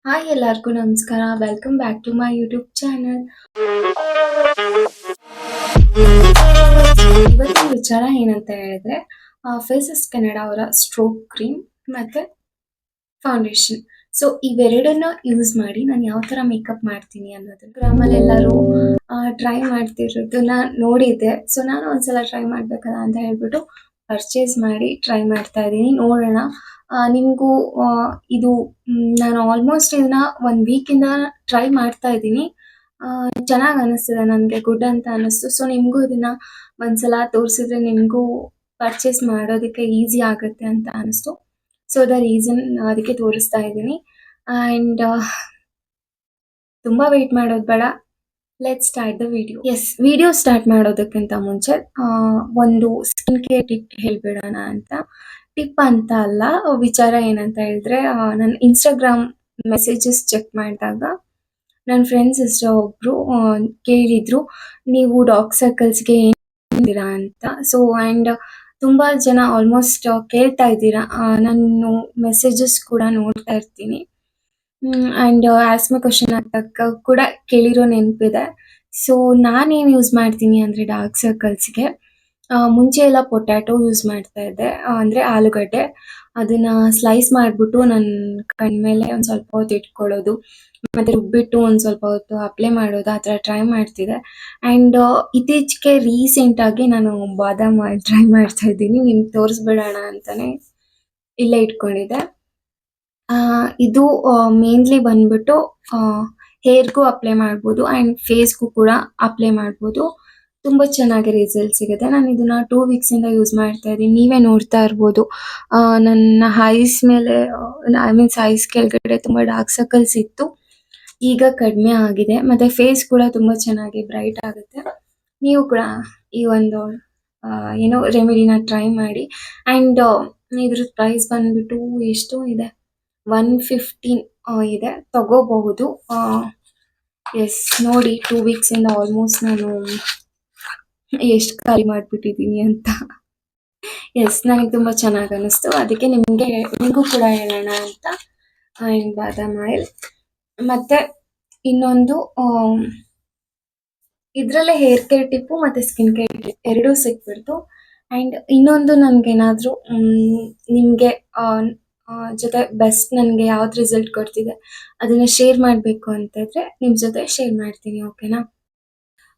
Hi ಎಲ್ಲರಿಗೂ ನಮಸ್ಕಾರ. Welcome back to my YouTube channel. ಇವತ್ತಿನ ವಿಚಾರ ಏನಂತ ಹೇಳಿದ್ರೆ ಫೇಸಸ್ ಕೆನಡಾ ಅವರ ಸ್ಟ್ರೋಕ್ ಕ್ರೀಮ್ ಮತ್ತೆ ಫೌಂಡೇಶನ್. ಸೊ ಇವೆರಡನ್ನ ಯೂಸ್ ಮಾಡಿ ನಾನು ಯಾವ ಥರ ಮೇಕಪ್ ಮಾಡ್ತೀನಿ ಅನ್ನೋದನ್ನ ಗ್ರಾಮಲ್ಲಿ ಎಲ್ಲರೂ ಟ್ರೈ ಮಾಡ್ತಿರೋದನ್ನ ನೋಡಿದ್ದೆ. ಸೊ ನಾನು ಒಂದ್ಸಲ ಟ್ರೈ ಮಾಡ್ಬೇಕಲ್ಲ ಅಂತ ಹೇಳ್ಬಿಟ್ಟು ಪರ್ಚೇಸ್ ಮಾಡಿ ಟ್ರೈ ಮಾಡ್ತಾ ಇದ್ದೀನಿ. ನೋಡೋಣ ನಿಮಗೂ ಇದು ನಾನು ಆಲ್ಮೋಸ್ಟ್ ಇದನ್ನ 1 ವೀಕಿಂದ ಟ್ರೈ ಮಾಡ್ತಾ ಇದ್ದೀನಿ. ಚೆನ್ನಾಗಿ ಅನ್ನಿಸ್ತಿದೆ, ನನಗೆ ಗುಡ್ ಅಂತ ಅನ್ನಿಸ್ತು. ಸೊ ನಿಮಗೂ ಇದನ್ನ ಒಂದ್ಸಲ ತೋರಿಸಿದ್ರೆ ನಿಮಗೂ ಪರ್ಚೇಸ್ ಮಾಡೋದಕ್ಕೆ ಈಸಿ ಆಗುತ್ತೆ ಅಂತ ಅನ್ನಿಸ್ತು. ಸೊ ದ ರೀಸನ್ ಅದಕ್ಕೆ ತೋರಿಸ್ತಾ ಇದ್ದೀನಿ. ಆ್ಯಂಡ್ ತುಂಬ ವೆಯ್ಟ್ ಮಾಡೋದು ಬೇಡ, let start the video. Yes, video start ಮಾಡೋದಕ್ಕಿಂತ ಮುಂಚೆ ಒಂದು ಸ್ಕಿನ್ ಕೇರ್ ಟಿಪ್ ಹೇಳ್ಬಿಡೋಣ ಅಂತ. ಟಿಪ್ ಅಂತ ಅಲ್ಲ, ವಿಚಾರ ಏನಂತ ಹೇಳಿದ್ರೆ ನನ್ನ ಇನ್ಸ್ಟಾಗ್ರಾಮ್ ಮೆಸೇಜಸ್ ಚೆಕ್ ಮಾಡಿದಾಗ ನನ್ನ ಫ್ರೆಂಡ್ಸ್ ಒಬ್ಬರು ಕೇಳಿದ್ರು, ನೀವು ಡಾರ್ಕ್ ಸರ್ಕಲ್ಸ್ಗೆ ಏನಿದ್ದೀರಾ ಅಂತ. ಸೊ ಆ್ಯಂಡ್ ತುಂಬ ಜನ ಆಲ್ಮೋಸ್ಟ್ ಕೇಳ್ತಾ ಇದ್ದೀರಾ, ನಾನು ಮೆಸೇಜಸ್ ಕೂಡ ನೋಡ್ತಾ ಇರ್ತೀನಿ. ಆ್ಯಂಡ್ ಆಸ್ಮಾ ಕ್ವಶನ್ ಹಾಕಕ್ಕೆ ಕೂಡ ಕೇಳಿರೋ ನೆನಪಿದೆ. ಸೊ ನಾನೇನು ಯೂಸ್ ಮಾಡ್ತೀನಿ ಅಂದರೆ ಡಾರ್ಕ್ ಸರ್ಕಲ್ಸ್ಗೆ ಮುಂಚೆ ಎಲ್ಲ ಪೊಟ್ಯಾಟೊ ಯೂಸ್ ಮಾಡ್ತಾ ಇದ್ದೆ, ಅಂದರೆ ಆಲೂಗಡ್ಡೆ. ಅದನ್ನು ಸ್ಲೈಸ್ ಮಾಡಿಬಿಟ್ಟು ನನ್ನ ಕಣ್ಮೇಲೆ ಒಂದು ಸ್ವಲ್ಪ ಹೊತ್ತು ಇಟ್ಕೊಳ್ಳೋದು, ಮತ್ತು ರುಬ್ಬಿಟ್ಟು ಒಂದು ಸ್ವಲ್ಪ ಹೊತ್ತು ಅಪ್ಲೈ ಮಾಡೋದು, ಆ ಥರ ಟ್ರೈ ಮಾಡ್ತಿದ್ದೆ. ಆ್ಯಂಡ್ ಇತ್ತೀಚೆಗೆ ರೀಸೆಂಟಾಗಿ ನಾನು ಬಾದಾಮ್ ಆಯಿಲ್ ಟ್ರೈ ಮಾಡ್ತಾ ಇದ್ದೀನಿ. ನಿಮ್ಗೆ ತೋರಿಸ್ಬಿಡೋಣ ಅಂತಲೇ ಇಲ್ಲೇ ಇಟ್ಕೊಂಡಿದ್ದೆ. ಇದು ಮೇನ್ಲಿ ಬಂದ್ಬಿಟ್ಟು ಹೇರ್ಗೂ ಅಪ್ಲೈ ಮಾಡ್ಬೋದು ಆ್ಯಂಡ್ ಫೇಸ್ಗೂ ಕೂಡ ಅಪ್ಲೈ ಮಾಡ್ಬೋದು. ತುಂಬ ಚೆನ್ನಾಗಿ ರಿಸಲ್ಟ್ ಸಿಗುತ್ತೆ. ನಾನು ಇದನ್ನು 2 ವೀಕ್ಸಿಂದ ಯೂಸ್ ಮಾಡ್ತಾ ಇದ್ದೀನಿ. ನೀವೇ ನೋಡ್ತಾ ಇರ್ಬೋದು, ನನ್ನ ಐಸ್ ಮೇಲೆ ಐಸ್ ಕೆಳಗಡೆ ತುಂಬ ಡಾರ್ಕ್ ಸರ್ಕಲ್ಸ್ ಇತ್ತು, ಈಗ ಕಡಿಮೆ ಆಗಿದೆ. ಮತ್ತು ಫೇಸ್ ಕೂಡ ತುಂಬ ಚೆನ್ನಾಗಿ ಬ್ರೈಟ್ ಆಗುತ್ತೆ. ನೀವು ಕೂಡ ಈ ಒಂದು ಏನೋ ರೆಮಿಡಿನ ಟ್ರೈ ಮಾಡಿ. ಆ್ಯಂಡ್ ಇದ್ರ ಪ್ರೈಸ್ ಬಂದ್ಬಿಟ್ಟು ಎಷ್ಟು ಇದೆ, 115 ಇದೆ, ತಗೋಬಹುದು. ಎಸ್ ನೋಡಿ, 2 ವೀಕ್ಸಿಂದ ಆಲ್ಮೋಸ್ಟ್ ನಾನು ಎಷ್ಟು ಖಾಲಿ ಮಾಡಿಬಿಟ್ಟಿದ್ದೀನಿ ಅಂತ. ಎಸ್, ನನಗೆ ತುಂಬ ಚೆನ್ನಾಗಿ ಅನ್ನಿಸ್ತು, ಅದಕ್ಕೆ ನಿಮಗೂ ಕೂಡ ಹೇಳೋಣ ಅಂತ. ಆ್ಯಂಡ್ ಬಾದಾಮ್ ಆಯಿಲ್ ಮತ್ತು ಇನ್ನೊಂದು ಇದರಲ್ಲೇ ಹೇರ್ ಕೇರ್ ಟಿಪ್ಪು ಮತ್ತು ಸ್ಕಿನ್ ಕೇರ್ ಟಿಪ್ ಎರಡೂ ಸಿಕ್ಬಿಡ್ತು. ಆ್ಯಂಡ್ ಇನ್ನೊಂದು ನನಗೇನಾದರೂ ನಿಮಗೆ ಜೊತೆ ಬೆಸ್ಟ್ ನನಗೆ ಯಾವ್ದು ರಿಸಲ್ಟ್ ಕೊಡ್ತಿದೆ ಅದನ್ನು ಶೇರ್ ಮಾಡಬೇಕು ಅಂತಿದ್ರೆ ನಿಮ್ಮ ಜೊತೆ ಶೇರ್ ಮಾಡ್ತೀನಿ, ಓಕೆನಾ?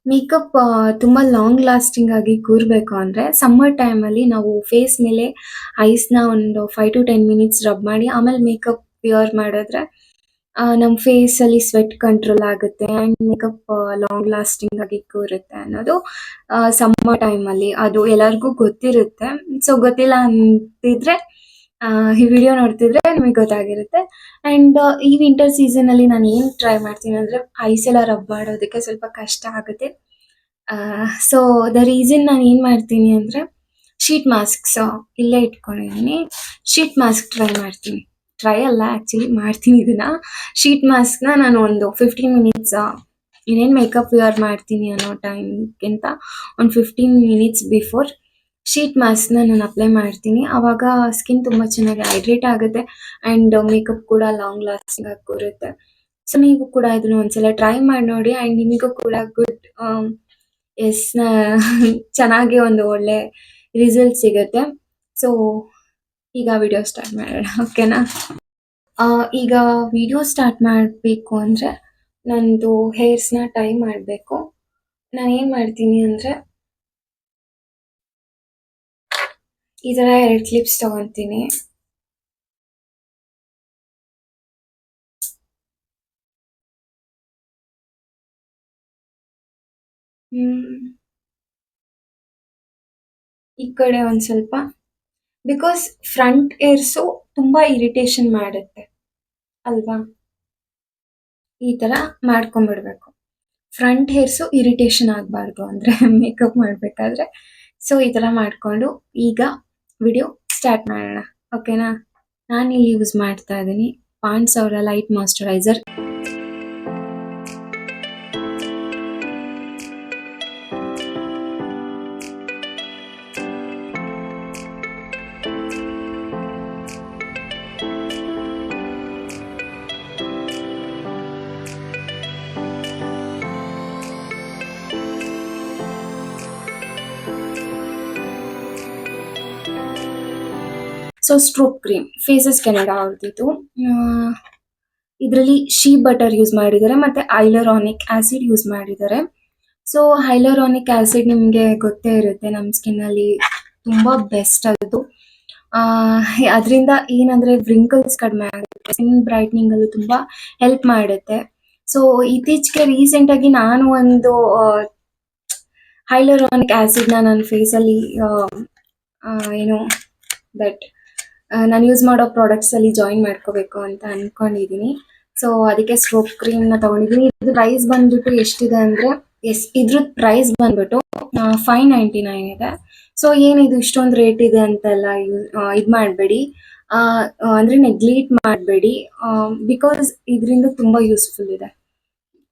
ಮೇಕಪ್ ತುಂಬ ಲಾಂಗ್ ಲಾಸ್ಟಿಂಗ್ ಆಗಿ ಕೂರಬೇಕು ಅಂದರೆ ಸಮ್ಮರ್ ಟೈಮಲ್ಲಿ ನಾವು ಫೇಸ್ ಮೇಲೆ ಐಸ್ನ ಒಂದು 5 to 10 ಮಿನಿಟ್ಸ್ ರಬ್ ಮಾಡಿ ಆಮೇಲೆ ಮೇಕಪ್ ವಿಯರ್ ಮಾಡಿದ್ರೆ ನಮ್ಮ ಫೇಸಲ್ಲಿ ಸ್ವೆಟ್ ಕಂಟ್ರೋಲ್ ಆಗುತ್ತೆ ಆ್ಯಂಡ್ ಮೇಕಪ್ ಲಾಂಗ್ ಲಾಸ್ಟಿಂಗ್ ಆಗಿ ಕೂರುತ್ತೆ ಅನ್ನೋದು ಸಮ್ಮರ್ ಟೈಮಲ್ಲಿ. ಅದು ಎಲ್ಲರಿಗೂ ಗೊತ್ತಿರುತ್ತೆ. ಸೊ ಗೊತ್ತಿಲ್ಲ ಅಂತಿದ್ರೆ ಈ ವಿಡಿಯೋ ನೋಡ್ತಿದ್ರೆ ನಿಮಗೆ ಗೊತ್ತಾಗಿರುತ್ತೆ. ಆ್ಯಂಡ್ ಈ ವಿಂಟರ್ ಸೀಸನಲ್ಲಿ ನಾನು ಏನು ಟ್ರೈ ಮಾಡ್ತೀನಿ ಅಂದರೆ ಐಸ್ ಎಲ್ಲ ರಬ್ ಮಾಡೋದಕ್ಕೆ ಸ್ವಲ್ಪ ಕಷ್ಟ ಆಗುತ್ತೆ. ಸೊ ದ ರೀಸನ್ ನಾನು ಏನು ಮಾಡ್ತೀನಿ ಅಂದರೆ ಶೀಟ್ ಮಾಸ್ಕ್ಸ್ ಇಲ್ಲೇ ಇಟ್ಕೊಂಡಿದ್ದೀನಿ. ಶೀಟ್ ಮಾಸ್ಕ್ ಟ್ರೈ ಮಾಡ್ತೀನಿ. ಟ್ರೈ ಅಲ್ಲ, ಆ್ಯಕ್ಚುಲಿ ಮಾಡ್ತೀನಿ ಇದನ್ನು. ಶೀಟ್ ಮಾಸ್ಕ್ನ ನಾನು ಒಂದು 15 ಮಿನಿಟ್ಸ್ ಇನ್ನೇನು ಮೇಕಪ್ ವಿಯರ್ ಮಾಡ್ತೀನಿ ಅನ್ನೋ ಟೈಮ್ಗಿಂತ ಒಂದು 15 ಮಿನಿಟ್ಸ್ ಬಿಫೋರ್ ಶೀಟ್ ಮಾಸ್ಕ್ನ ನಾನು ಅಪ್ಲೈ ಮಾಡ್ತೀನಿ. ಆವಾಗ ಸ್ಕಿನ್ ತುಂಬ ಚೆನ್ನಾಗಿ ಹೈಡ್ರೇಟ್ ಆಗುತ್ತೆ ಆ್ಯಂಡ್ ಮೇಕಪ್ ಕೂಡ ಲಾಂಗ್ ಲಾಸ್ಟಿಂಗ್ ಆಗಿ ಕೂರುತ್ತೆ. ಸೊ ನೀವು ಕೂಡ ಇದನ್ನು ಒಂದ್ಸಲ ಟ್ರೈ ಮಾಡಿ ನೋಡಿ ಆ್ಯಂಡ್ ನಿಮಗೂ ಕೂಡ ಗುಡ್ ಚೆನ್ನಾಗಿ ಒಂದು ಒಳ್ಳೆ ರಿಸಲ್ಟ್ ಸಿಗುತ್ತೆ. ಸೊ ಈಗ ವಿಡಿಯೋ ಸ್ಟಾರ್ಟ್ ಮಾಡೋಣ, ಓಕೆನಾ? ಈಗ ವಿಡಿಯೋ ಸ್ಟಾರ್ಟ್ ಮಾಡಬೇಕು ಅಂದರೆ ನಂದು ಹೇರ್ಸ್ನ ಟೈ ಮಾಡಬೇಕು. ನಾನು ಏನು ಮಾಡ್ತೀನಿ ಅಂದರೆ ಈ ಥರ 2 ಕ್ಲಿಪ್ಸ್ ತಗೊತೀನಿ. ಈ ಕಡೆ ಒಂದು ಸ್ವಲ್ಪ, ಬಿಕಾಸ್ ಫ್ರಂಟ್ ಏರ್ಸು ತುಂಬ ಇರಿಟೇಷನ್ ಮಾಡುತ್ತೆ ಅಲ್ವಾ? ಈ ಥರ ಮಾಡ್ಕೊಂಬಿಡ್ಬೇಕು. ಫ್ರಂಟ್ ಹೇರ್ಸು ಇರಿಟೇಷನ್ ಆಗಬಾರ್ದು ಅಂದರೆ ಮೇಕಪ್ ಮಾಡಬೇಕಾದ್ರೆ. ಸೊ ಈ ಥರ ಮಾಡಿಕೊಂಡು ಈಗ ವಿಡಿಯೋ ಸ್ಟಾರ್ಟ್ ಮಾಡೋಣ, ಓಕೆನಾ? ನಾನಿಲ್ಲಿ ಯೂಸ್ ಮಾಡ್ತಾ ಇದ್ದೀನಿ ಪಾಂಡ್ಸ್ ಅವರ light moisturiser. So stroke cream Faces Canada ಅವ್ರದ್ದು. ಇದರಲ್ಲಿ ಶೀ ಬಟರ್ ಯೂಸ್ ಮಾಡಿದ್ದಾರೆ ಮತ್ತೆ ಹೈಲುರಾನಿಕ್ ಆಸಿಡ್ ಯೂಸ್ ಮಾಡಿದ್ದಾರೆ. ಸೊ ಹೈಲುರಾನಿಕ್ ಆಸಿಡ್ ನಿಮಗೆ ಗೊತ್ತೇ ಇರುತ್ತೆ, ನಮ್ಮ ಸ್ಕಿನ್ ಅಲ್ಲಿ ತುಂಬಾ ಬೆಸ್ಟ್ ಅದು. ಅದರಿಂದ ಏನಂದ್ರೆ ವ್ರಿಂಕಲ್ಸ್ ಕಡಿಮೆ ಆಗುತ್ತೆ, ಸ್ಕಿನ್ ಬ್ರೈಟ್ನಿಂಗ್ ಅಲ್ಲೂ ತುಂಬಾ ಹೆಲ್ಪ್ ಮಾಡುತ್ತೆ. ಸೊ ಇತ್ತೀಚೆಗೆ ರೀಸೆಂಟ್ ಆಗಿ ನಾನು ಒಂದು ಹೈಲುರಾನಿಕ್ ಆಸಿಡ್ ನ ನನ್ನ ಫೇಸ್ ಅಲ್ಲಿ ಏನು ದಟ್ ನಾನು ಯೂಸ್ ಮಾಡೋ ಪ್ರಾಡಕ್ಟ್ಸ್ ಅಲ್ಲಿ ಜಾಯಿನ್ ಮಾಡ್ಕೋಬೇಕು ಅಂತ ಅನ್ಕೊಂಡಿದೀನಿ. ಸೊ ಅದಕ್ಕೆ ಸ್ಟ್ರೋಕ್ ಕ್ರೀಮ್ ನ ತಗೊಂಡಿದೀನಿ. ಇದು ಪ್ರೈಸ್ ಬಂದ್ಬಿಟ್ಟು ಎಷ್ಟಿದೆ ಅಂದ್ರೆ ಇದ್ರದ್ದು ಪ್ರೈಸ್ ಬಂದ್ಬಿಟ್ಟು 599 ಇದೆ. ಸೊ ಏನಿದು ಇಷ್ಟೊಂದು ರೇಟ್ ಇದೆ ಅಂತೆಲ್ಲ ಇದ್ ಮಾಡಬೇಡಿ, ಅಂದ್ರೆ ನೆಗ್ಲೆಕ್ಟ್ ಮಾಡಬೇಡಿ, ಬಿಕಾಸ್ ಇದರಿಂದ ತುಂಬಾ ಯೂಸ್ಫುಲ್ ಇದೆ.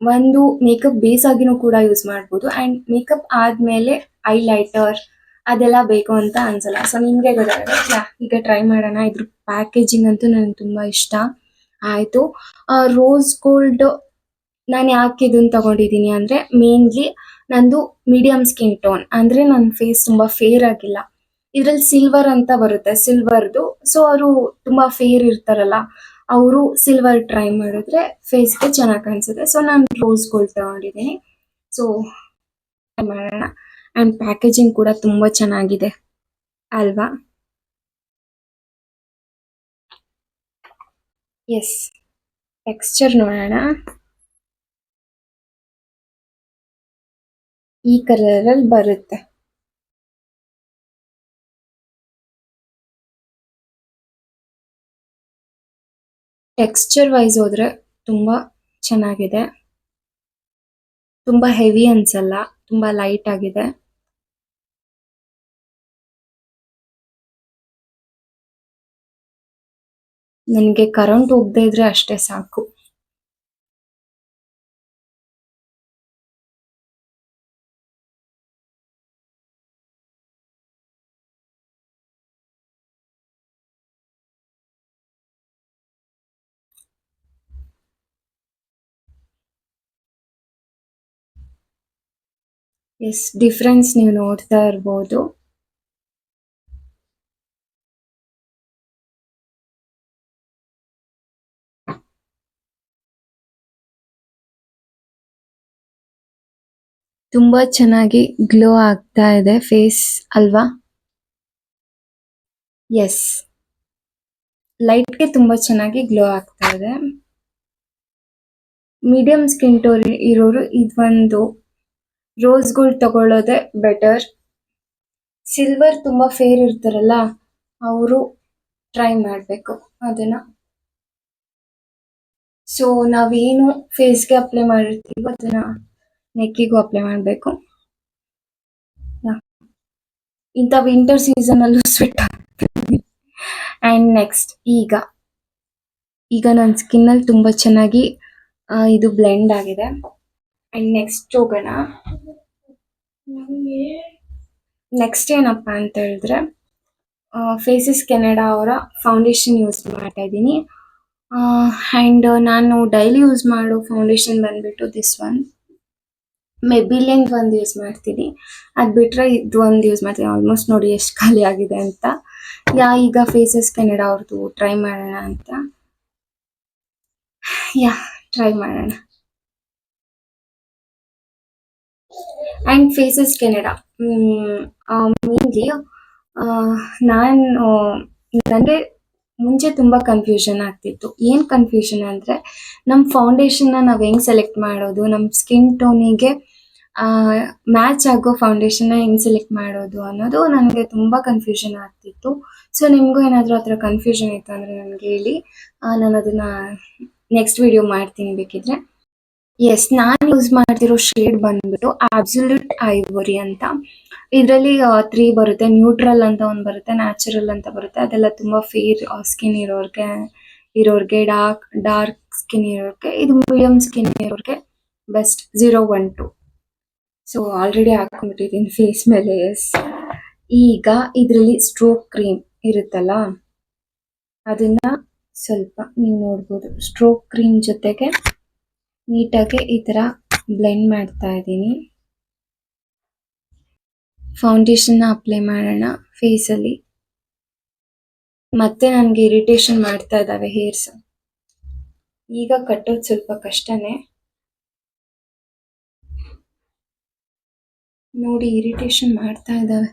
ಒಂದು ಮೇಕಪ್ ಬೇಸ್ ಆಗಿನೂ ಕೂಡ ಯೂಸ್ ಮಾಡ್ಬೋದು, ಅಂಡ್ ಮೇಕಪ್ ಆದ್ಮೇಲೆ ಐಲೈಟರ್ ಅದೆಲ್ಲ ಬೇಕು ಅಂತ ಅನ್ಸಲ್ಲ. ಸೊ ನಿಮ್ಗೆ ಗೊತ್ತಾಗುತ್ತೆ, ಈಗ ಟ್ರೈ ಮಾಡೋಣ. ಇದ್ರ ಪ್ಯಾಕೇಜಿಂಗ್ ಅಂತೂ ನನಗೆ ತುಂಬಾ ಇಷ್ಟ ಆಯ್ತು. ರೋಸ್ ಗೋಲ್ಡ್ ನಾನು ಯಾಕೆ ಇದನ್ನ ತಗೊಂಡಿದ್ದೀನಿ ಅಂದ್ರೆ ಮೇನ್ಲಿ ನಂದು ಮೀಡಿಯಂ ಸ್ಕಿನ್ ಟೋನ್, ಅಂದ್ರೆ ನನ್ನ ಫೇಸ್ ತುಂಬಾ ಫೇರ್ ಆಗಿಲ್ಲ. ಇದ್ರಲ್ಲಿ ಸಿಲ್ವರ್ ಅಂತ ಬರುತ್ತೆ, ಸಿಲ್ವರ್ದು. ಸೊ ಅವರು ತುಂಬಾ ಫೇರ್ ಇರ್ತಾರಲ್ಲ, ಅವರು ಸಿಲ್ವರ್ ಟ್ರೈ ಮಾಡಿದ್ರೆ ಫೇಸ್ಗೆ ಚೆನ್ನಾಗಿ ಕಾಣಿಸುತ್ತೆ. ಸೊ ನಾನು ರೋಸ್ ಗೋಲ್ಡ್ ತಗೊಂಡಿದ್ದೀನಿ. ಸೊ ಮಾಡೋಣ. ಅಂಡ್ ಪ್ಯಾಕೇಜಿಂಗ್ ಕೂಡ ತುಂಬಾ ಚೆನ್ನಾಗಿದೆ ಅಲ್ವಾ? ಎಸ್, ಟೆಕ್ಸ್ಚರ್ ನೋಡೋಣ. ಈ ಕಲರ್ ಅಲ್ಲಿ ಬರುತ್ತೆ. ಟೆಕ್ಸ್ಚರ್ ವೈಸ್ ಹೋದ್ರೆ ತುಂಬಾ ಚೆನ್ನಾಗಿದೆ, ತುಂಬಾ ಹೆವಿ ಅನ್ಸಲ್ಲ, ತುಂಬಾ ಲೈಟ್ ಆಗಿದೆ. ನನಗೆ ಕರೆಂಟ್ ಹೋಗದೆ ಇದ್ರೆ ಅಷ್ಟೇ ಸಾಕು. ಎಸ್, ಡಿಫ್ರೆನ್ಸ್ ನೀವು ನೋಡ್ತಾ ಇರ್ಬೋದು. ತುಂಬಾ ಚೆನ್ನಾಗಿ ಗ್ಲೋ ಆಗ್ತಾ ಇದೆ ಫೇಸ್ ಅಲ್ವಾ? ಎಸ್, ಲೈಟ್ಗೆ ತುಂಬಾ ಚೆನ್ನಾಗಿ ಗ್ಲೋ ಆಗ್ತಾ ಇದೆ. ಮೀಡಿಯಂ ಸ್ಕಿನ್ ಟೋನ್ ಇರೋರು ಇದೊಂದು ರೋಸ್ ಗೋಲ್ಡ್ ತಗೊಳ್ಳೋದೇ ಬೆಟರ್. ಸಿಲ್ವರ್ ತುಂಬಾ ಫೇರ್ ಇರ್ತಾರಲ್ಲ, ಅವರು ಟ್ರೈ ಮಾಡಬೇಕು ಅದನ್ನ. ಸೊ ನಾವೇನು ಫೇಸ್ಗೆ ಅಪ್ಲೈ ಮಾಡಿರ್ತೀವೋ ಅದನ್ನ ನೆಕ್ಕಿಗೂ ಅಪ್ಲೈ ಮಾಡಬೇಕು. ಇಂಥ ವಿಂಟರ್ ಸೀಸನ್ ಅಲ್ಲೂ ಸ್ವೆಟ್ ಆಗ್ತೀನಿ. ಅಂಡ್ ನೆಕ್ಸ್ಟ್ ಈಗ ನನ್ನ ಸ್ಕಿನ್ ಅಲ್ಲಿ ತುಂಬಾ ಚೆನ್ನಾಗಿ ಇದು ಬ್ಲೆಂಡ್ ಆಗಿದೆ. ಅಂಡ್ ನೆಕ್ಸ್ಟ್ ಹೋಗೋಣ. ನೆಕ್ಸ್ಟ್ ಏನಪ್ಪಾ ಅಂತ ಹೇಳಿದ್ರೆ, ಫೇಸಸ್ ಕೆನಡಾ ಅವರ ಫೌಂಡೇಶನ್ ಯೂಸ್ ಮಾಡ್ತಾ ಇದ್ದೀನಿ. ಅಂಡ್ ನಾನು ಡೈಲಿ ಯೂಸ್ ಮಾಡೋ ಫೌಂಡೇಶನ್ ಬಂದ್ಬಿಟ್ಟು ದಿಸ್ ಒನ್ ಮೆಬಿಲಿನ್ ಒಂದು ಯೂಸ್ ಮಾಡ್ತೀನಿ. ಅದ್ ಬಿಟ್ರೆ ಇದು ಒಂದು ಯೂಸ್ ಮಾಡ್ತೀನಿ. ಆಲ್ಮೋಸ್ಟ್ ನೋಡಿ ಎಷ್ಟು ಖಾಲಿ ಆಗಿದೆ ಅಂತ. ಈಗ ಫೇಸಸ್ ಕೆನಡಾ ಅವ್ರದ್ದು ಟ್ರೈ ಮಾಡೋಣ ಅಂತ. ಟ್ರೈ ಮಾಡೋಣ. ಅಂಡ್ ಫೇಸಸ್ ಕೆನಡಾ ಮೇನ್ಲಿ ನನಗೆ ಮುಂಚೆ ತುಂಬಾ ಕನ್ಫ್ಯೂಷನ್ ಆಗ್ತಿತ್ತು. ಏನ್ ಕನ್ಫ್ಯೂಷನ್ ಅಂದ್ರೆ, ನಮ್ ಫೌಂಡೇಶನ್ ನಾವ್ ಹೆಂಗ್ ಸೆಲೆಕ್ಟ್ ಮಾಡೋದು, ನಮ್ ಸ್ಕಿನ್ ಟೋನಿಗೆ ಮ್ಯಾಚ್ ಆಗೋ ಫೌಂಡೇಶನ್ ಹೆಂಗ್ ಸೆಲೆಕ್ಟ್ ಮಾಡೋದು ಅನ್ನೋದು ನನಗೆ ತುಂಬಾ ಕನ್ಫ್ಯೂಷನ್ ಆಗ್ತಿತ್ತು. ಸೊ ನಿಮ್ಗೂ ಏನಾದ್ರೂ ಆತರ ಕನ್ಫ್ಯೂಷನ್ ಇತ್ತು ಅಂದ್ರೆ ನನಗೆ ಹೇಳಿ, ನಾನು ಅದನ್ನ ನೆಕ್ಸ್ಟ್ ವಿಡಿಯೋ ಮಾಡ್ತೀನಿ ಬೇಕಿದ್ರೆ. ಎಸ್, ನಾನು ಯೂಸ್ ಮಾಡ್ತಿರೋ ಶೇಡ್ ಬಂದ್ಬಿಟ್ಟು ಅಬ್ಸಲ್ಯೂಟ್ ಐವರಿ ಅಂತ. ಇದರಲ್ಲಿ 3 ಬರುತ್ತೆ. ನ್ಯೂಟ್ರಲ್ ಅಂತ ಒಂದು ಬರುತ್ತೆ, ನ್ಯಾಚುರಲ್ ಅಂತ ಬರುತ್ತೆ. ಅದೆಲ್ಲ ತುಂಬಾ ಫೇರ್ ಸ್ಕಿನ್ ಇರೋರ್ಗೆ ಡಾರ್ಕ್ ಸ್ಕಿನ್ ಇರೋರ್ಗೆ, ಇದು ಮೀಡಿಯಂ ಸ್ಕಿನ್ ಇರೋರ್ಗೆ ಬೆಸ್ಟ್ 012. ಸೊ ಆಲ್ರೆಡಿ ಹಾಕೊಂಡ್ಬಿಟ್ಟಿದ್ದೀನಿ ಫೇಸ್ ಮೇಲೆ. ಎಸ್, ಈಗ ಇದರಲ್ಲಿ ಸ್ಟ್ರೋಕ್ ಕ್ರೀಮ್ ಇರುತ್ತಲ್ಲ, ಅದನ್ನ ಸ್ವಲ್ಪ ನೀವು ನೋಡ್ಬೋದು. ಸ್ಟ್ರೋಕ್ ಕ್ರೀಮ್ ಜೊತೆಗೆ ನೀಟಾಗಿ ಈ ತರ ಬ್ಲೆಂಡ್ ಮಾಡ್ತಾ ಇದ್ದೀನಿ. ಫೌಂಡೇಶನ್ ಅಪ್ಲೈ ಮಾಡೋಣ ಫೇಸ್ ಅಲ್ಲಿ. ಮತ್ತೆ ನನಗೆ ಇರಿಟೇಷನ್ ಮಾಡ್ತಾ ಇದ್ದಾವೆ ಹೇರ್ಸ್. ಈಗ ಕಟ್ಟೋದು ಸ್ವಲ್ಪ ಕಷ್ಟನೇ. ನೋಡಿ ಇರಿಟೇಷನ್ ಮಾಡ್ತಾ ಇದ್ದಾವೆ.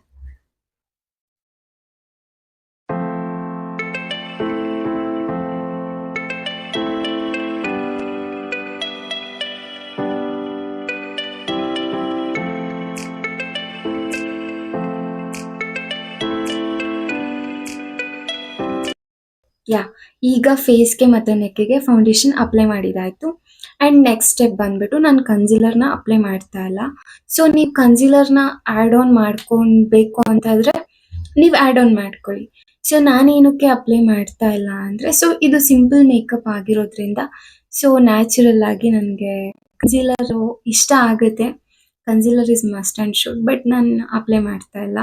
ಯಾ ಈಗ ಫೇಸ್ಗೆ ಮತ್ತು ನೆಕ್ಕಿಗೆ ಫೌಂಡೇಶನ್ ಅಪ್ಲೈ ಮಾಡಿದಾಯಿತು. ಆ್ಯಂಡ್ ನೆಕ್ಸ್ಟ್ ಸ್ಟೆಪ್ ಬಂದ್ಬಿಟ್ಟು ನಾನು ಕನ್ಸಿಲರ್ನ ಅಪ್ಲೈ ಮಾಡ್ತಾ ಇಲ್ಲ. ಸೊ ನೀವು ಕನ್ಸಿಲರ್ನ ಆ್ಯಡ್ ಆನ್ ಮಾಡ್ಕೊಳ್ಬೇಕು ಅಂತಂದರೆ ನೀವು ಆ್ಯಡ್ ಆನ್ ಮಾಡ್ಕೊಳ್ಳಿ. ಸೊ ನಾನೇನಕ್ಕೆ ಅಪ್ಲೈ ಮಾಡ್ತಾ ಇಲ್ಲ ಅಂದರೆ, ಸೊ ಇದು ಸಿಂಪಲ್ ಮೇಕಪ್ ಆಗಿರೋದ್ರಿಂದ ಸೊ ನ್ಯಾಚುರಲ್ ಆಗಿ ನನಗೆ ಕನ್ಸಿಲರು ಇಷ್ಟ ಆಗುತ್ತೆ. Concealer is must and should, but ನಾನು ಅಪ್ಲೈ ಮಾಡ್ತಾ ಇಲ್ಲ.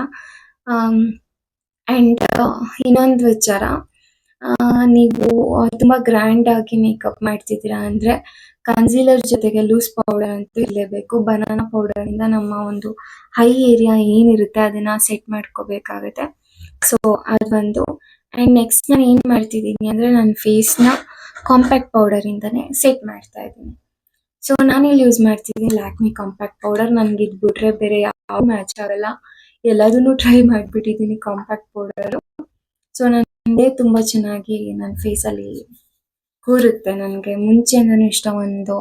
ಆ್ಯಂಡ್ ಇನ್ನೊಂದು ವಿಚಾರ, ನೀವು ತುಂಬ ಗ್ರ್ಯಾಂಡ್ ಆಗಿ ಮೇಕಪ್ ಮಾಡ್ತಿದ್ದೀರಾ ಅಂದರೆ ಕನ್ಸೀಲರ್ ಜೊತೆಗೆ ಲೂಸ್ ಪೌಡರ್ ಅಂತೂ ಇರಲೇಬೇಕು. ಬನಾನಾ ಪೌಡರಿಂದ ನಮ್ಮ ಒಂದು ಹೈ ಏರಿಯಾ ಏನಿರುತ್ತೆ ಅದನ್ನು ಸೆಟ್ ಮಾಡ್ಕೋಬೇಕಾಗುತ್ತೆ. ಸೊ ಅದೊಂದು. ಆ್ಯಂಡ್ ನೆಕ್ಸ್ಟ್ ನಾನು ಏನು ಮಾಡ್ತಿದ್ದೀನಿ ಅಂದರೆ ನನ್ನ ಫೇಸ್ನ ಕಾಂಪ್ಯಾಕ್ಟ್ ಪೌಡರಿಂದನೇ ಸೆಟ್ ಮಾಡ್ತಾ ಇದ್ದೀನಿ. ಸೊ ನಾನಿಲ್ಲಿ ಯೂಸ್ ಮಾಡ್ತಿದ್ದೀನಿ ಲ್ಯಾಕ್ಮಿ ಕಾಂಪ್ಯಾಕ್ಟ್ ಪೌಡರ್. ನನಗೆ ಇದು ಬಿಟ್ರೆ ಬೇರೆ ಯಾವ ಮ್ಯಾಚ್ ಆಗಲ್ಲ. ಎಲ್ಲದನ್ನು ಟ್ರೈ ಮಾಡಿಬಿಟ್ಟಿದ್ದೀನಿ ಕಾಂಪ್ಯಾಕ್ಟ್ ಪೌಡರು. ಸೊ ನನಗೆ ತುಂಬ ಚೆನ್ನಾಗಿ ನನ್ನ ಫೇಸಲ್ಲಿ ಕೂರುತ್ತೆ. ನನಗೆ ಮುಂಚೆಯಿಂದನೂ ಇಷ್ಟ. ಒಂದು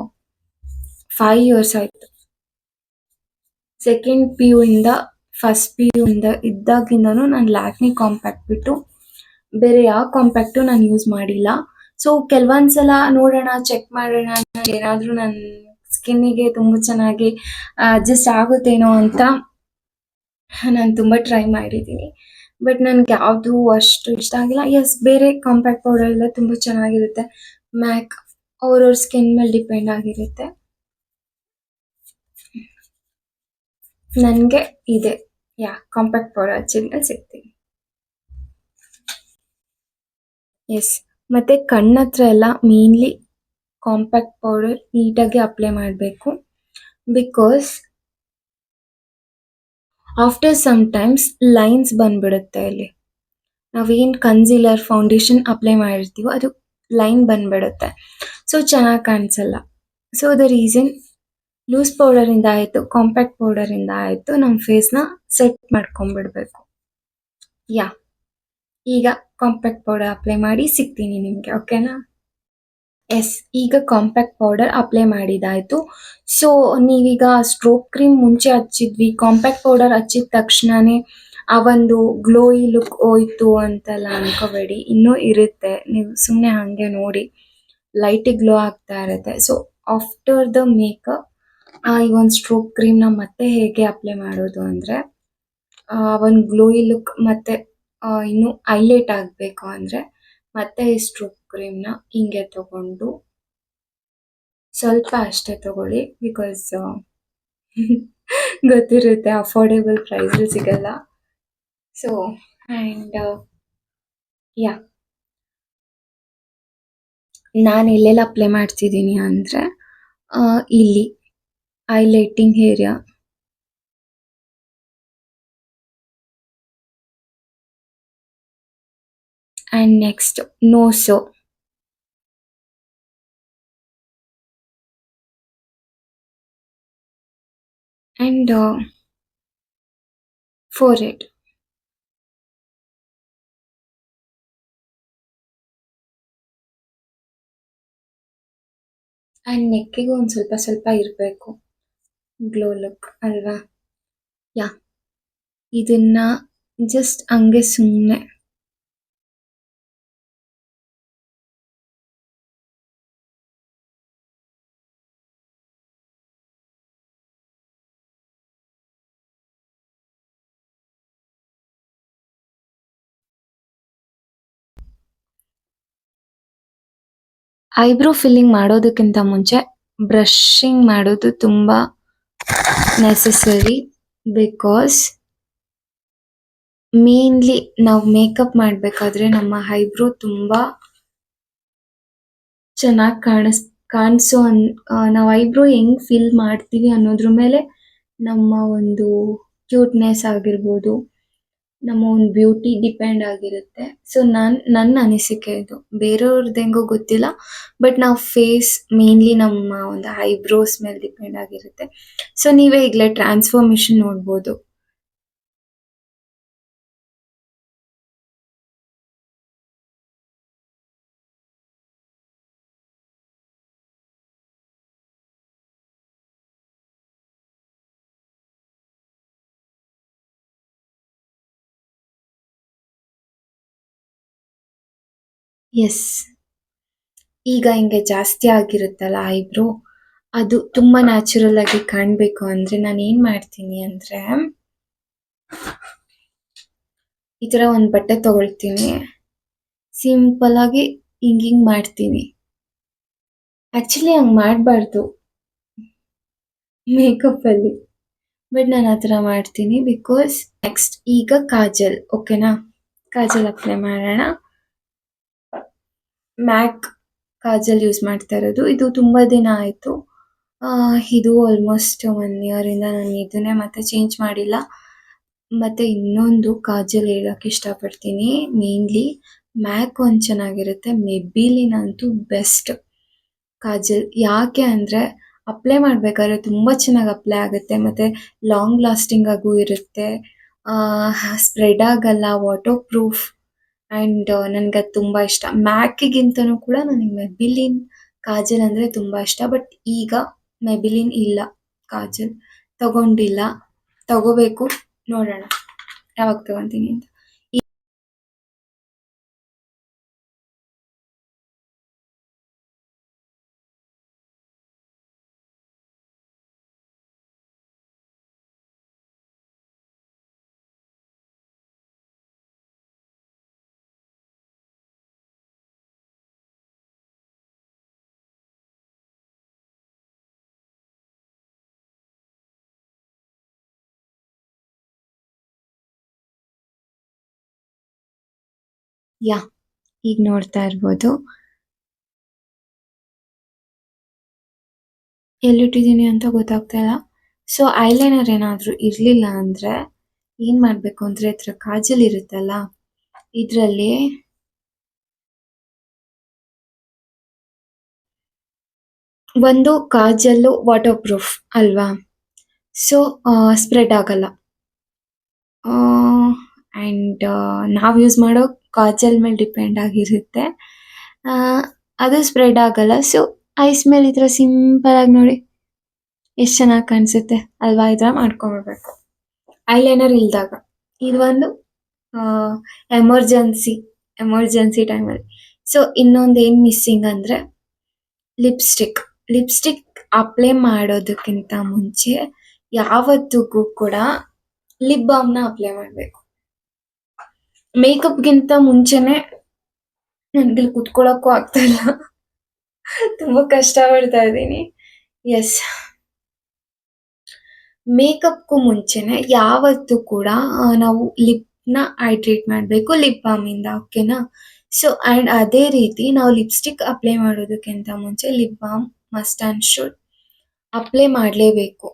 5 ಇಯರ್ಸ್ ಆಯಿತು. ಸೆಕೆಂಡ್ ಪಿ ಯು ಇಂದ ಫಸ್ಟ್ ಪಿ ಯು ಇಂದ ಇದ್ದಾಗಿಂದನೂ ನಾನು ಲ್ಯಾಕ್ಮಿ ಕಾಂಪ್ಯಾಕ್ಟ್ ಬಿಟ್ಟು ಬೇರೆ ಯಾವ ಕಾಂಪ್ಯಾಕ್ಟು ನಾನು ಯೂಸ್ ಮಾಡಿಲ್ಲ. ಸೊ ಕೆಲವೊಂದ್ಸಲ ನೋಡೋಣ, ಚೆಕ್ ಮಾಡೋಣ, ಏನಾದರೂ ನನ್ನ ಸ್ಕಿನ್ನಿಗೆ ತುಂಬ ಚೆನ್ನಾಗಿ ಅಡ್ಜಸ್ಟ್ ಆಗುತ್ತೇನೋ ಅಂತ ನಾನು ತುಂಬ ಟ್ರೈ ಮಾಡಿದ್ದೀನಿ. ಬಟ್ ನನಗೆ ಯಾವುದು ಅಷ್ಟು ಇಷ್ಟ ಆಗಿಲ್ಲ. ಎಸ್, ಬೇರೆ ಕಾಂಪ್ಯಾಕ್ಟ್ ಪೌಡರ್ ಎಲ್ಲ ತುಂಬ ಚೆನ್ನಾಗಿರುತ್ತೆ. ಮ್ಯಾಕ್ ಅವ್ರವ್ರ ಸ್ಕಿನ್ ಮೇಲೆ ಡಿಪೆಂಡ್ ಆಗಿರುತ್ತೆ. ನನಗೆ ಇದೆ ಕಾಂಪ್ಯಾಕ್ಟ್ ಪೌಡರ್ ಹಚ್ಚಿದ್ಮೇಲೆ ಸಿಗ್ತೀನಿ. ಎಸ್, ಮತ್ತು ಕಣ್ಣತ್ರ ಎಲ್ಲ ಮೇನ್ಲಿ ಕಾಂಪ್ಯಾಕ್ಟ್ ಪೌಡರ್ ನೀಟಾಗಿ ಅಪ್ಲೈ ಮಾಡಬೇಕು. Because after some times lines ಬಂದ್ಬಿಡುತ್ತೆ. ಇಲ್ಲಿ ನಾವೇನು ಕನ್ಸೀಲರ್ ಫೌಂಡೇಶನ್ ಅಪ್ಲೈ ಮಾಡಿರ್ತೀವೋ ಅದು ಲೈನ್ ಬಂದ್ಬಿಡುತ್ತೆ. ಸೊ ಚೆನ್ನಾಗಿ ಕಾಣಿಸಲ್ಲ. ಸೊ ದ ರೀಸನ್ ಲೂಸ್ ಪೌಡರಿಂದ ಆಯಿತು, ಕಾಂಪ್ಯಾಕ್ಟ್ ಪೌಡರಿಂದ ಆಯಿತು, ನಮ್ಮ ಫೇಸ್ನ ಸೆಟ್ ಮಾಡ್ಕೊಂಡ್ಬಿಡ್ಬೇಕು. ಈಗ ಕಾಂಪ್ಯಾಕ್ಟ್ ಪೌಡರ್ ಅಪ್ಲೈ ಮಾಡಿ ಸಿಗ್ತೀನಿ ನಿಮಗೆ, ಓಕೆನಾ? ಎಸ್, ಈಗ ಕಾಂಪ್ಯಾಕ್ಟ್ ಪೌಡರ್ ಅಪ್ಲೈ ಮಾಡಿದಾಯಿತು. ಸೊ ನೀವೀಗ ಸ್ಟ್ರೋಕ್ ಕ್ರೀಮ್ ಮುಂಚೆ ಹಚ್ಚಿದ್ವಿ, ಕಾಂಪ್ಯಾಕ್ಟ್ ಪೌಡರ್ ಹಚ್ಚಿದ ತಕ್ಷಣವೇ ಆ ಒಂದು ಗ್ಲೋಯಿ ಲುಕ್ ಹೋಯ್ತು ಅಂತೆಲ್ಲ ಅನ್ಕೋಬೇಡಿ. ಇನ್ನೂ ಇರುತ್ತೆ. ನೀವು ಸುಮ್ಮನೆ ಹಾಗೆ ನೋಡಿ, ಲೈಟಿಗೆ ಗ್ಲೋ ಆಗ್ತಾ ಇರುತ್ತೆ. ಸೊ ಆಫ್ಟರ್ ದ ಮೇಕಪ್ ಈ ಒಂದು ಸ್ಟ್ರೋಕ್ ಕ್ರೀಮ್ನ ಮತ್ತೆ ಹೇಗೆ ಅಪ್ಲೈ ಮಾಡೋದು ಅಂದರೆ, ಒಂದು ಗ್ಲೋಯಿ ಲುಕ್ ಮತ್ತು ಇನ್ನೂ ಹೈಲೈಟ್ ಆಗಬೇಕು ಅಂದರೆ ಮತ್ತೆ ಈ ಸ್ಟ್ರೋಕ್ ಕ್ರೀಮ್ನ ಹಿಂಗೆ ತಗೊಂಡು ಸ್ವಲ್ಪ ಅಷ್ಟೇ ತಗೊಳ್ಳಿ. ಬಿಕಾಸ್ ಗೊತ್ತಿರುತ್ತೆ ಅಫೋರ್ಡೆಬಲ್ ಪ್ರೈಸಲ್ಲಿ ಸಿಗಲ್ಲ. ಸೊ ಆ್ಯಂಡ್ ನಾನು ಎಲ್ಲೆಲ್ಲ ಅಪ್ಲೈ ಮಾಡ್ತಿದ್ದೀನಿ ಅಂದರೆ ಇಲ್ಲಿ highlighting area, and next nose, and forehead. And ನೆಕ್ಕಿಗೂ ಒಂದು ಸ್ವಲ್ಪ ಸ್ವಲ್ಪ ಇರಬೇಕು ಗ್ಲೋ ಲುಕ್ ಅಲ್ವಾ? ಇದನ್ನ ಜಸ್ಟ್ ಹಂಗೆ ಸುಮ್ಮನೆ ಐಬ್ರೋ ಫಿಲ್ಲಿಂಗ್ ಮಾಡೋದಕ್ಕಿಂತ ಮುಂಚೆ ಬ್ರಷಿಂಗ್ ಮಾಡೋದು ತುಂಬ ನೆಸೆಸರಿ. ಬಿಕಾಸ್ ಮೇನ್ಲಿ ನಾವು ಮೇಕಪ್ ಮಾಡಬೇಕಾದ್ರೆ ನಮ್ಮ ಐಬ್ರೋ ತುಂಬ ಚೆನ್ನಾಗಿ ಕಾಣಿಸೋ ನಾವು ಐಬ್ರೋ ಹೆಂಗೆ ಫಿಲ್ ಮಾಡ್ತೀವಿ ಅನ್ನೋದ್ರ ಮೇಲೆ ನಮ್ಮ ಒಂದು ಕ್ಯೂಟ್ನೆಸ್ ಆಗಿರ್ಬೋದು, ನಮ್ಮ ಒಂದು ಬ್ಯೂಟಿ ಡಿಪೆಂಡ್ ಆಗಿರುತ್ತೆ. ಸೊ ನನ್ನ ಅನಿಸಿಕೆ ಇದು. ಬೇರೆಯವ್ರದ್ದು ಹೆಂಗೋ ಗೊತ್ತಿಲ್ಲ. ಬಟ್ ನಾವು ಫೇಸ್ ಮೇನ್ಲಿ ನಮ್ಮ ಒಂದು ಐಬ್ರೋಸ್ ಮೇಲೆ ಡಿಪೆಂಡ್ ಆಗಿರುತ್ತೆ. ಸೊ ನೀವೇ ಈಗಲೇ ಟ್ರಾನ್ಸ್ಫಾರ್ಮೇಶನ್ ನೋಡ್ಬೋದು. ಎಸ್. ಈಗ ಹಿಂಗೆ ಜಾಸ್ತಿ ಆಗಿರುತ್ತಲ್ಲ ಐಬ್ರೋ, ಅದು ತುಂಬಾ ನ್ಯಾಚುರಲ್ ಆಗಿ ಕಾಣಬೇಕು ಅಂದ್ರೆ ನಾನು ಏನು ಮಾಡ್ತೀನಿ ಅಂದ್ರೆ, ಈ ಥರ ಒಂದು ಬಟ್ಟೆ ತಗೊಳ್ತೀನಿ, ಸಿಂಪಲ್ ಆಗಿ ಹಿಂಗಿಂಗ್ ಮಾಡ್ತೀನಿ. ಆ್ಯಕ್ಚುಲಿ ಹಂಗೆ ಮಾಡಬಾರ್ದು ಮೇಕಪ್ಪಲ್ಲಿ, ಬಟ್ ನಾನು ಆ ಥರ ಮಾಡ್ತೀನಿ. ಬಿಕಾಸ್ ನೆಕ್ಸ್ಟ್ ಈಗ ಕಾಜಲ್, ಓಕೆನಾ? ಕಾಜಲ್ ಅಪ್ಲೈ ಮಾಡೋಣ. ಮ್ಯಾಕ್ ಕಾಜಲ್ ಯೂಸ್ ಮಾಡ್ತಾ ಇರೋದು. ಇದು ತುಂಬ ದಿನ ಆಯಿತು. ಇದು ಆಲ್ಮೋಸ್ಟ್ 1 ಇಯರಿಂದ ನಾನು ಇದನ್ನೇ ಮತ್ತೆ ಚೇಂಜ್ ಮಾಡಿಲ್ಲ. ಮತ್ತು ಇನ್ನೊಂದು ಕಾಜಲ್ ಹೇಳೋಕ್ಕೆ ಇಷ್ಟಪಡ್ತೀನಿ. ಮೇನ್ಲಿ ಮ್ಯಾಕ್ ಒಂದು ಚೆನ್ನಾಗಿರುತ್ತೆ, ಮೆಬಿಲಿನ್ ಅಂತೂ ಬೆಸ್ಟ್ ಕಾಜಲ್. ಯಾಕೆ ಅಂದರೆ ಅಪ್ಲೈ ಮಾಡಬೇಕಾದ್ರೆ ತುಂಬ ಚೆನ್ನಾಗಿ ಅಪ್ಲೈ ಆಗುತ್ತೆ, ಮತ್ತು ಲಾಂಗ್ ಲಾಸ್ಟಿಂಗ್ ಆಗೂ ಇರುತ್ತೆ, ಸ್ಪ್ರೆಡ್ ಆಗಲ್ಲ, ವಾಟರ್ ಪ್ರೂಫ್. ಆ್ಯಂಡ್ ನನಗದು ತುಂಬ ಇಷ್ಟ. ಮ್ಯಾಕಿಗಿಂತನೂ ಕೂಡ ನನಗೆ ಮೆಬಿಲಿನ್ ಕಾಜಲ್ ಅಂದರೆ ತುಂಬ ಇಷ್ಟ. ಬಟ್ ಈಗ ಮೆಬಿಲಿನ್ ಇಲ್ಲ ಕಾಜಲ್, ತಗೊಂಡಿಲ್ಲ, ತಗೋಬೇಕು, ನೋಡೋಣ ಯಾವಾಗ ತಗೊತೀನಿ ಅಂತ. ಯಾ, ಈಗ ನೋಡ್ತಾ ಇರ್ಬೋದು. ಎಲ್ಲಿಟ್ಟಿದ್ದೀನಿ ಅಂತ ಗೊತ್ತಾಗ್ತಾ ಇಲ್ಲ. ಸೊ ಐಲೈನರ್ ಏನಾದರೂ ಇರಲಿಲ್ಲ ಅಂದರೆ ಏನು ಮಾಡಬೇಕು ಅಂದರೆ, ಈ ಥರ ಕಾಜಲ್ ಇರುತ್ತಲ್ಲ, ಇದರಲ್ಲಿ ಒಂದು ಕಾಜಲ್ಲು ವಾಟರ್ ಪ್ರೂಫ್ ಅಲ್ವಾ, ಸೊ ಸ್ಪ್ರೆಡ್ ಆಗಲ್ಲ. ಆ್ಯಂಡ್ ನಾವು ಯೂಸ್ ಮಾಡೋ ಕಾಜಲ್ ಮೇಲೆ ಡಿಪೆಂಡ್ ಆಗಿರುತ್ತೆ. ಆ, ಅದು ಸ್ಪ್ರೆಡ್ ಆಗಲ್ಲ. ಸೊ ಐಸ್ ಮೇಲೆ ಈ ಥರ ಸಿಂಪಲಾಗಿ ನೋಡಿ ಎಷ್ಟು ಚೆನ್ನಾಗಿ ಕಾಣಿಸುತ್ತೆ ಅಲ್ವಾ? ಈ ಥರ ಮಾಡ್ಕೊಂಬಿಡ್ಬೇಕು ಐಲೈನರ್ ಇಲ್ದಾಗ. ಇದು ಒಂದು ಎಮರ್ಜೆನ್ಸಿ ಎಮರ್ಜೆನ್ಸಿ ಟೈಮಲ್ಲಿ. ಸೊ ಇನ್ನೊಂದು ಏನು ಮಿಸ್ಸಿಂಗ್ ಅಂದರೆ ಲಿಪ್ಸ್ಟಿಕ್. ಲಿಪ್ಸ್ಟಿಕ್ ಅಪ್ಲೈ ಮಾಡೋದಕ್ಕಿಂತ ಮುಂಚೆ ಯಾವತ್ತಿಗೂ ಕೂಡ ಲಿಪ್ ಬಾಮ್ನ ಅಪ್ಲೈ ಮಾಡಬೇಕು. ಮೇಕಪ್ಗಿಂತ ಮುಂಚೆನೆ ನನಗೆ ಕುತ್ಕೊಳ್ಳೋಕ್ಕೂ ಆಗ್ತಾ ಇಲ್ಲ, ತುಂಬ ಕಷ್ಟಪಡ್ತಾ ಇದ್ದೀನಿ. ಎಸ್, ಮೇಕಪ್ಗೂ ಮುಂಚೆನೆ ಯಾವತ್ತೂ ಕೂಡ ನಾವು ಲಿಪ್ನ ಹೈಡ್ರೇಟ್ ಮಾಡಬೇಕು ಲಿಪ್ ಬಾಮಿಂದ, ಓಕೆನಾ? ಸೊ ಆ್ಯಂಡ್ ಅದೇ ರೀತಿ ನಾವು ಲಿಪ್ಸ್ಟಿಕ್ ಅಪ್ಲೈ ಮಾಡೋದಕ್ಕಿಂತ ಮುಂಚೆ lip balm must and should apply ಮಾಡಲೇಬೇಕು.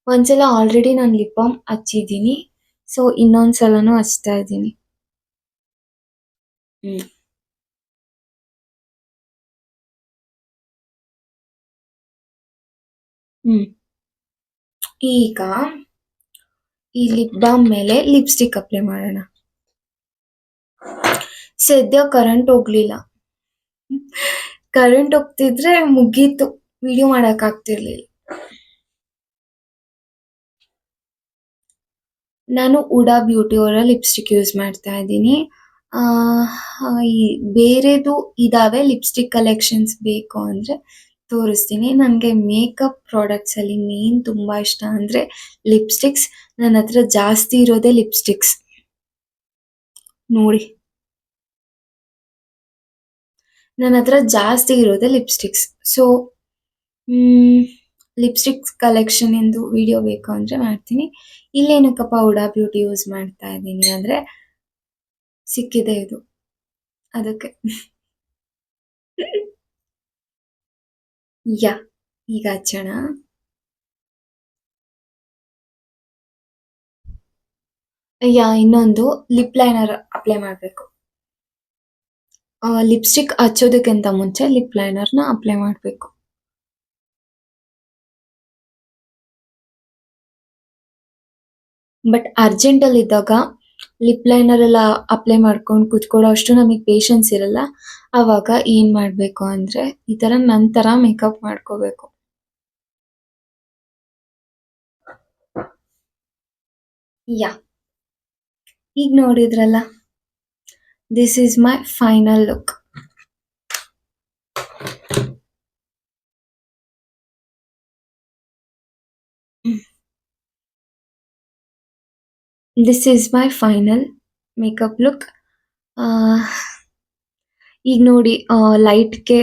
ಒಂದ್ಸಲ ಆಲ್ರೆಡಿ ನಾನು ಲಿಪ್ ಬಾಮ್ ಹಚ್ಚಿದ್ದೀನಿ, ಸೊ ಇನ್ನೊಂದು ಸಲನೂ ಹಚ್ತಾ ಇದ್ದೀನಿ. ಈಗ ಈ ಲಿಪ್ ಬಾಮ್ ಮೇಲೆ ಲಿಪ್ಸ್ಟಿಕ್ ಅಪ್ಲೈ ಮಾಡೋಣ. ಸದ್ಯ ಕರೆಂಟ್ ಹೋಗ್ಲಿಲ್ಲ. ಕರೆಂಟ್ ಹೋಗ್ತಿದ್ರೆ ಮುಗೀತು, ವಿಡಿಯೋ ಮಾಡೋಕ್ಕಾಗ್ತಿರ್ಲಿಲ್ಲ. ನಾನು ಹುಡಾ ಬ್ಯೂಟಿ ಅವರ ಲಿಪ್ಸ್ಟಿಕ್ ಯೂಸ್ ಮಾಡ್ತಾ ಇದ್ದೀನಿ. ಈ ಬೇರೆದು ಇದಾವೆ ಲಿಪ್ಸ್ಟಿಕ್ ಕಲೆಕ್ಷನ್ಸ್ ಬೇಕು ಅಂದರೆ ತೋರಿಸ್ತೀನಿ. ನನಗೆ ಮೇಕಪ್ ಪ್ರಾಡಕ್ಟ್ಸಲ್ಲಿ ಮೇನ್ ತುಂಬ ಇಷ್ಟ ಅಂದರೆ ಲಿಪ್ಸ್ಟಿಕ್ಸ್. ನನ್ನ ಹತ್ರ ಜಾಸ್ತಿ ಇರೋದೇ ಲಿಪ್ಸ್ಟಿಕ್ಸ್ ನೋಡಿ, ನನ್ನ ಹತ್ರ ಜಾಸ್ತಿ ಇರೋದೇ ಲಿಪ್ಸ್ಟಿಕ್ಸ್. ಸೊ ಲಿಪ್ಸ್ಟಿಕ್ಸ್ ಕಲೆಕ್ಷನ್ ಎಂದು ವಿಡಿಯೋ ಬೇಕು ಅಂದರೆ ಮಾಡ್ತೀನಿ. ಇಲ್ಲೇನಕ್ಕಪ್ಪ ಹುಡಾ ಬ್ಯೂಟಿ ಯೂಸ್ ಮಾಡ್ತಾ ಇದ್ದೀನಿ ಅಂದರೆ ಸಿಕ್ಕಿದೆ ಇದು, ಅದಕ್ಕೆ. ಯಾ, ಈಗ ಹಚ್ಚೋಣ. ಇನ್ನೊಂದು ಲಿಪ್ ಲೈನರ್ ಅಪ್ಲೈ ಮಾಡಬೇಕು. ಲಿಪ್ಸ್ಟಿಕ್ ಹಚ್ಚೋದಕ್ಕಿಂತ ಮುಂಚೆ ಲಿಪ್ ಲೈನರ್ನ ಅಪ್ಲೈ ಮಾಡಬೇಕು. ಬಟ್ ಅರ್ಜೆಂಟಲ್ಲಿ ಇದ್ದಾಗ ಲಿಪ್ ಲೈನರ್ ಎಲ್ಲ ಅಪ್ಲೈ ಮಾಡ್ಕೊಂಡು ಕುತ್ಕೊಳ್ಳೋ ಅಷ್ಟು ನಮಗೆ ಪೇಷನ್ಸ್ ಇರಲ್ಲ. ಆವಾಗ ಏನ್ ಮಾಡಬೇಕು ಅಂದ್ರೆ ಈ ತರ ನಂತರ ಮೇಕಪ್ ಮಾಡ್ಕೋಬೇಕು. ಯಾ ಈಗ ನೋಡಿದ್ರಲ್ಲ, this is my final look. This is my final makeup look. ಈಗ ನೋಡಿ, ಲೈಟ್ಗೆ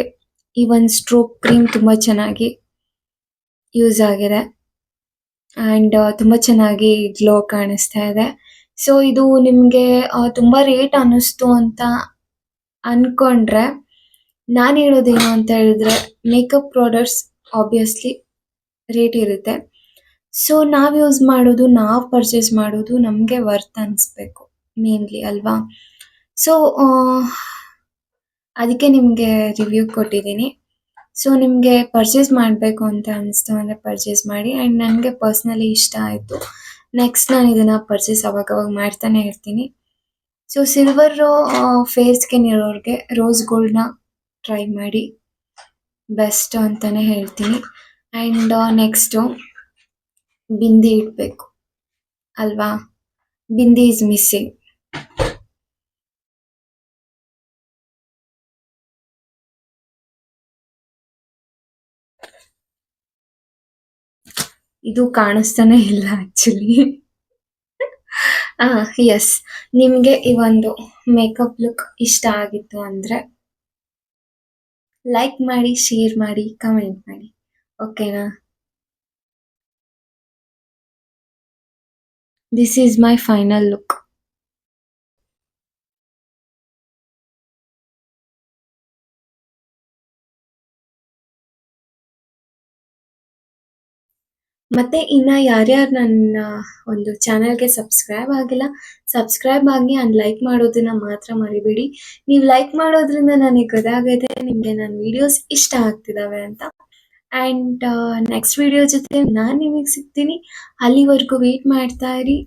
ಈ ಒಂದು ಸ್ಟ್ರೋಕ್ ಕ್ರೀಮ್ ತುಂಬ ಚೆನ್ನಾಗಿ ಯೂಸ್ ಆಗಿದೆ ಆ್ಯಂಡ್ ತುಂಬ ಚೆನ್ನಾಗಿ ಗ್ಲೋ ಕಾಣಿಸ್ತಾ ಇದೆ. ಸೊ ಇದು ನಿಮಗೆ ತುಂಬ ರೇಟ್ ಅನ್ನಿಸ್ತು ಅಂತ ಅಂದ್ಕೊಂಡ್ರೆ, ನಾನು ಹೇಳೋದೇನು ಅಂತ ಹೇಳಿದ್ರೆ, ಮೇಕಪ್ ಪ್ರಾಡಕ್ಟ್ಸ್ ಆಬ್ವಿಯಸ್ಲಿ ರೇಟ್ ಇರುತ್ತೆ. ಸೊ ನಾವು ಯೂಸ್ ಮಾಡೋದು, ನಾವು ಪರ್ಚೇಸ್ ಮಾಡೋದು ನಮಗೆ ವರ್ತ್ ಅನಿಸ್ಬೇಕು ಮೇನ್ಲಿ ಅಲ್ವಾ. ಸೊ ಅದಕ್ಕೆ ನಿಮಗೆ ರಿವ್ಯೂ ಕೊಟ್ಟಿದ್ದೀನಿ. ಸೊ ನಿಮಗೆ ಪರ್ಚೇಸ್ ಮಾಡಬೇಕು ಅಂತ ಅನಿಸ್ತು ಅಂದರೆ ಪರ್ಚೇಸ್ ಮಾಡಿ. ಆ್ಯಂಡ್ ನನಗೆ ಪರ್ಸ್ನಲಿ ಇಷ್ಟ ಆಯಿತು. ನೆಕ್ಸ್ಟ್ ನಾನು ಇದನ್ನು ಪರ್ಚೇಸ್ ಅವಾಗವಾಗ ಮಾಡ್ತಾನೆ ಇರ್ತೀನಿ. ಸೊ ಸಿಲ್ವರ್ ಫೇರ್ ಸ್ಕಿನ್ ಇರೋರಿಗೆ ರೋಸ್ ಗೋಲ್ಡ್ನ ಟ್ರೈ ಮಾಡಿ, ಬೆಸ್ಟ್ ಅಂತಲೇ ಹೇಳ್ತೀನಿ. ಆ್ಯಂಡ್ ನೆಕ್ಸ್ಟು ಬಿಂದಿ ಇಡಬೇಕು ಅಲ್ವಾ, ಬಿಂದಿ ಈಸ್ ಮಿಸ್ಸಿಂಗ್. ಇದು ಕಾಣಿಸ್ತಾನೆ ಇಲ್ಲ ಆ್ಯಕ್ಚುಲಿ. ಎಸ್, ನಿಮಗೆ ಈ ಒಂದು ಮೇಕಪ್ ಲುಕ್ ಇಷ್ಟ ಆಗಿತ್ತು ಅಂದರೆ ಲೈಕ್ ಮಾಡಿ, ಶೇರ್ ಮಾಡಿ, ಕಮೆಂಟ್ ಮಾಡಿ, ಓಕೆನಾ. This is my final look. ಮತ್ತೆ ಇನ್ನು ಯಾರ್ಯಾರು ನನ್ನ ಒಂದು ಚಾನಲ್ಗೆ ಸಬ್ಸ್ಕ್ರೈಬ್ ಆಗಿಲ್ಲ, ಸಬ್ಸ್ಕ್ರೈಬ್ ಆಗಿ ಆ್ಯಂಡ್ ಲೈಕ್ ಮಾಡೋದನ್ನ ಮಾತ್ರ ಮರಿಬೇಡಿ. ನೀವು ಲೈಕ್ ಮಾಡೋದ್ರಿಂದ ನನಗೆ ಗೊತ್ತಾಗುತ್ತೆ ನಿಮಗೆ ನನ್ನ ವಿಡಿಯೋಸ್ ಇಷ್ಟ ಆಗ್ತಿದ್ದಾವೆ ಅಂತ. ಆ್ಯಂಡ್ ನೆಕ್ಸ್ಟ್ ವಿಡಿಯೋ ಜೊತೆ ನಾನು ನಿಮಗೆ ಸಿಗ್ತೀನಿ. ಅಲ್ಲಿವರೆಗೂ ವೇಟ್ ಮಾಡ್ತಾ ಇರಿ.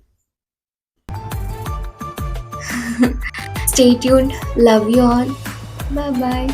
Stay tuned. Love you all. Bye bye.